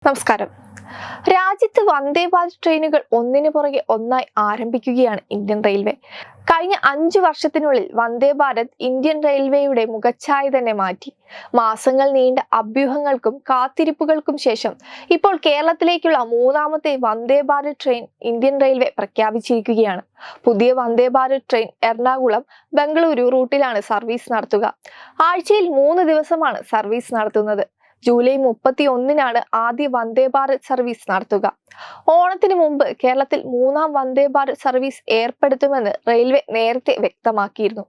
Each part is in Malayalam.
നമസ്കാരം. രാജ്യത്ത് വന്ദേ ഭാരത് ട്രെയിനുകൾ ഒന്നിനു പുറകെ ഒന്നായി ആരംഭിക്കുകയാണ് ഇന്ത്യൻ റെയിൽവേ. കഴിഞ്ഞ 5 വർഷത്തിനുള്ളിൽ വന്ദേ ഭാരത് ഇന്ത്യൻ റെയിൽവേയുടെ മുഖച്ഛായ തന്നെ മാറ്റി. മാസങ്ങൾ നീണ്ട അഭ്യൂഹങ്ങൾക്കും കാത്തിരിപ്പുകൾക്കും ശേഷം ഇപ്പോൾ കേരളത്തിലേക്കുള്ള 3ാമത്തെ Vande Bharat train Indian railway പ്രഖ്യാപിച്ചിരിക്കുകയാണ്. പുതിയ വന്ദേ ഭാരത് ട്രെയിൻ എറണാകുളം ബംഗളൂരു റൂട്ടിലാണ് സർവീസ് നടത്തുക. ആഴ്ചയിൽ 3 ദിവസമാണ് സർവീസ് നടത്തുന്നത്. ജൂലൈ 31-നാണ് ആദ്യ വന്ദേ ഭാരത് സർവീസ് നടത്തുക. ഓണത്തിന് മുമ്പ് കേരളത്തിൽ 3ാം വന്ദേ ഭാരത് സർവീസ് ഏർപ്പെടുത്തുമെന്ന് റെയിൽവേ നേരത്തെ വ്യക്തമാക്കിയിരുന്നു.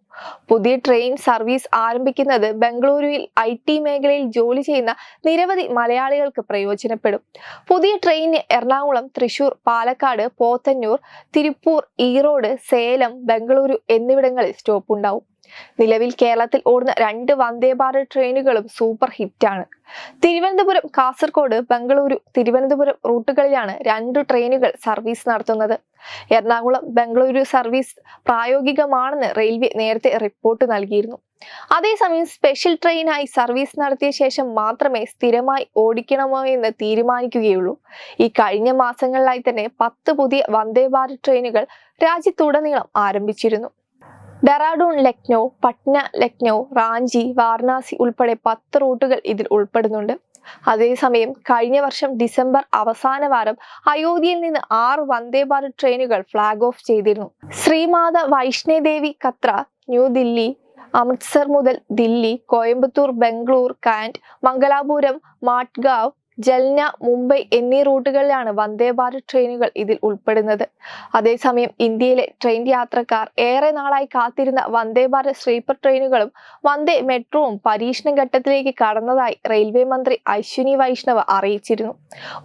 പുതിയ ട്രെയിൻ സർവീസ് ആരംഭിക്കുന്നത് ബംഗളൂരുവിൽ IT മേഖലയിൽ ജോലി ചെയ്യുന്ന നിരവധി മലയാളികൾക്ക് പ്രയോജനപ്പെടും. പുതിയ ട്രെയിനിന് എറണാകുളം, തൃശൂർ, പാലക്കാട്, പോത്തന്നൂർ, തിരുപ്പൂർ, ഈറോഡ്, സേലം, ബംഗളൂരു എന്നിവിടങ്ങളിൽ സ്റ്റോപ്പ് ഉണ്ടാവും. നിലവിൽ കേരളത്തിൽ ഓടുന്ന 2 വന്ദേ ഭാരത് ട്രെയിനുകളും സൂപ്പർ ഹിറ്റാണ്. തിരുവനന്തപുരം, കാസർഗോഡ്, ബംഗളൂരു, തിരുവനന്തപുരം റൂട്ടുകളിലാണ് 2 ട്രെയിനുകൾ സർവീസ് നടത്തുന്നത്. എറണാകുളം ബംഗളൂരു സർവീസ് പ്രായോഗികമാണെന്ന് റെയിൽവേ നേരത്തെ റിപ്പോർട്ട് നൽകിയിരുന്നു. അതേസമയം സ്പെഷ്യൽ ട്രെയിനായി സർവീസ് നടത്തിയ ശേഷം മാത്രമേ സ്ഥിരമായി ഓടിക്കണമോ എന്ന് തീരുമാനിക്കുകയുള്ളൂ. ഈ കഴിഞ്ഞ മാസങ്ങളിലായി തന്നെ 10 പുതിയ വന്ദേ ഭാരത് ട്രെയിനുകൾ രാജ്യത്തുടനീളം ആരംഭിച്ചിരുന്നു. ഡെറാഡൂൺ, ലക്നൗ, പട്ന, ലക്നൗ, റാഞ്ചി, വാരണാസി ഉൾപ്പെടെ 10 റൂട്ടുകൾ ഇതിൽ ഉൾപ്പെടുന്നുണ്ട്. അതേസമയം കഴിഞ്ഞ വർഷം ഡിസംബർ അവസാന വാരം അയോധ്യയിൽ നിന്ന് 6 വന്ദേ ഭാരത് ട്രെയിനുകൾ ഫ്ലാഗ് ഓഫ് ചെയ്തിരുന്നു. ശ്രീമാത വൈഷ്ണോദേവി കത്ര, ന്യൂദില്ലി, അമൃത്സർ മുതൽ ദില്ലി, കോയമ്പത്തൂർ, ബംഗളൂർ, കാൻഡ്, മംഗലാപുരം, മാട്ഗാവ്, ജൽന, മുംബൈ എന്നീ റൂട്ടുകളിലാണ് വന്ദേ ഭാരത് ട്രെയിനുകൾ ഇതിൽ ഉൾപ്പെടുന്നത്. അതേസമയം ഇന്ത്യയിലെ ട്രെയിൻ യാത്രക്കാർ ഏറെ നാളായി കാത്തിരുന്ന വന്ദേ ഭാരത് സ്ലീപ്പർ ട്രെയിനുകളും വന്ദേ മെട്രോവും പരീക്ഷണ ഘട്ടത്തിലേക്ക് കടന്നതായി റെയിൽവേ മന്ത്രി അശ്വിനി വൈഷ്ണവ് അറിയിച്ചിരുന്നു.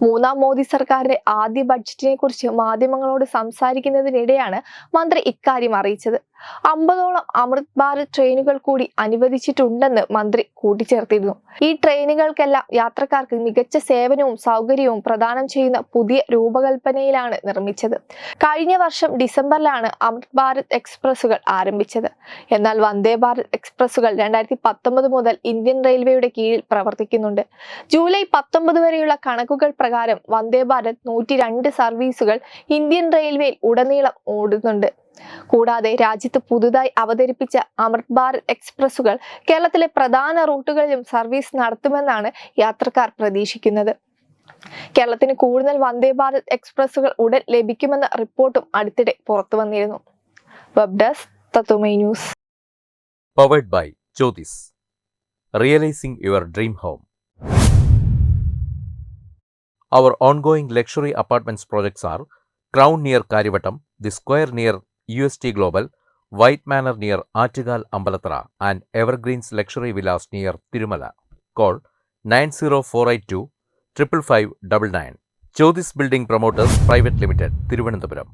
3ാം മോദി സർക്കാരിന്റെ ആദ്യ ബഡ്ജറ്റിനെ കുറിച്ച് മാധ്യമങ്ങളോട് സംസാരിക്കുന്നതിനിടെയാണ് മന്ത്രി ഇക്കാര്യം അറിയിച്ചത്. 50ഓളം അമൃത് ഭാരത് ട്രെയിനുകൾ കൂടി അനുവദിച്ചിട്ടുണ്ടെന്ന് മന്ത്രി കൂട്ടിച്ചേർത്തിരുന്നു. ഈ ട്രെയിനുകൾക്കെല്ലാം യാത്രക്കാർക്ക് മികച്ച സേവനവും സൗകര്യവും പ്രദാനം ചെയ്യുന്ന പുതിയ രൂപകൽപ്പനയിലാണ് നിർമ്മിച്ചത്. കഴിഞ്ഞ വർഷം ഡിസംബറിലാണ് അമൃത് ഭാരത് എക്സ്പ്രസുകൾ ആരംഭിച്ചത്. എന്നാൽ വന്ദേ ഭാരത് എക്സ്പ്രസുകൾ 2019 മുതൽ ഇന്ത്യൻ റെയിൽവേയുടെ കീഴിൽ പ്രവർത്തിക്കുന്നുണ്ട്. ജൂലൈ 19 വരെയുള്ള കണക്കുകൾ പ്രകാരം വന്ദേ ഭാരത് 102 സർവീസുകൾ ഇന്ത്യൻ റെയിൽവേയിൽ ഉടനീളം ഓടുന്നുണ്ട്. കൂടാതെ രാജ്യത്ത് പുതുതായി അവതരിപ്പിച്ച അമൃത് ഭാരത് എക്സ്പ്രസുകൾ കേരളത്തിലെ പ്രധാന റൂട്ടുകളിലും സർവീസ് നടത്തുമെന്നാണ് യാത്രക്കാർ പ്രതീക്ഷിക്കുന്നത്. കേരളത്തിന് കൂടുതൽ വന്ദേ ഭാരത് എക്സ്പ്രസുകൾ ഉടൻ ലഭിക്കുമെന്ന റിപ്പോർട്ടും അടുത്തിടെ പുറത്തു വന്നിരുന്നു. Web desk Tatwamayi news. Powered by Jyotis. Realizing your dream home. Our ongoing luxury apartments projects are Crown near Karivattam, The Square near UST Global, White Manor near Attigal Ambalathara, and Evergreens Luxury Villas near Tirumala. Call 90482 55599. Jyotis Building Promoters Private Limited, Thiruvananthapuram.